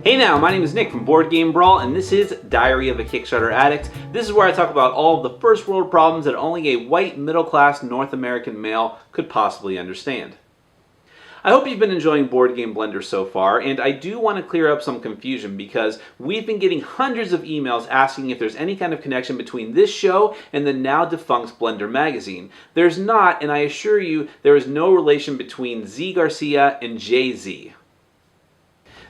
Hey now, my name is Nick from Board Game Brawl, and this is Diary of a Kickstarter Addict. This is where I talk about all of the first world problems that only a white middle-class North American male could possibly understand. I hope you've been enjoying Board Game Blender so far, and I do want to clear up some confusion because we've been getting hundreds of emails asking if there's any kind of connection between this show and the now defunct Blender magazine. There's not, and I assure you there is no relation between Z Garcia and Jay-Z.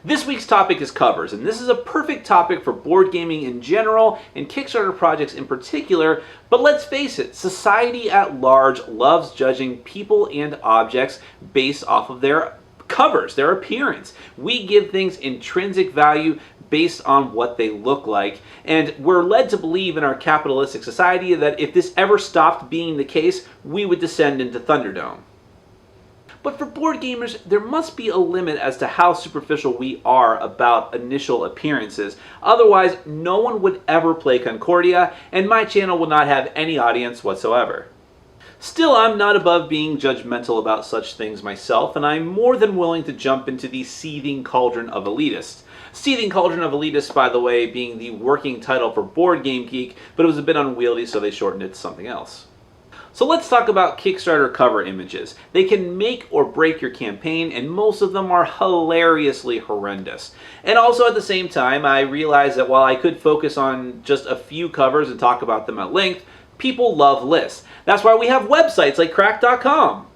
This week's topic is covers, and this is a perfect topic for board gaming in general and Kickstarter projects in particular, but let's face it, society at large loves judging people and objects based off of their covers, their appearance. We give things intrinsic value based on what they look like, and we're led to believe in our capitalistic society that if this ever stopped being the case, we would descend into Thunderdome. But for board gamers, there must be a limit as to how superficial we are about initial appearances. Otherwise, no one would ever play Concordia, and my channel would not have any audience whatsoever. Still, I'm not above being judgmental about such things myself, and I'm more than willing to jump into the seething cauldron of elitists. Seething Cauldron of Elitists, by the way, being the working title for Board Game Geek, but it was a bit unwieldy, so they shortened it to something else. So let's talk about Kickstarter cover images. They can make or break your campaign, and most of them are hilariously horrendous. And also at the same time, I realize that while I could focus on just a few covers and talk about them at length, people love lists. That's why we have websites like Crack.com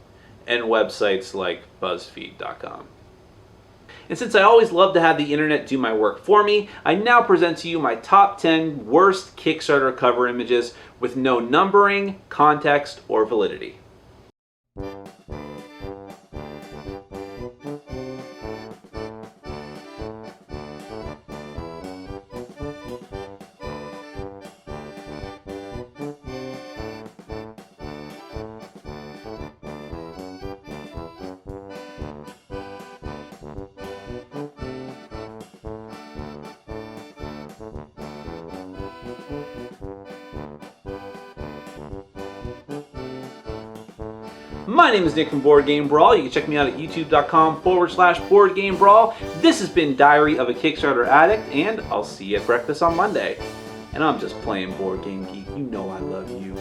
and websites like BuzzFeed.com. And since I always love to have the internet do my work for me, I now present to you my top 10 worst Kickstarter cover images with no numbering, context, or validity. My name is Nick from Board Game Brawl. You can check me out at youtube.com/BoardGameBrawl. This has been Diary of a Kickstarter Addict, and I'll see you at breakfast on Monday. And I'm just playing Board Game Geek. You know I love you.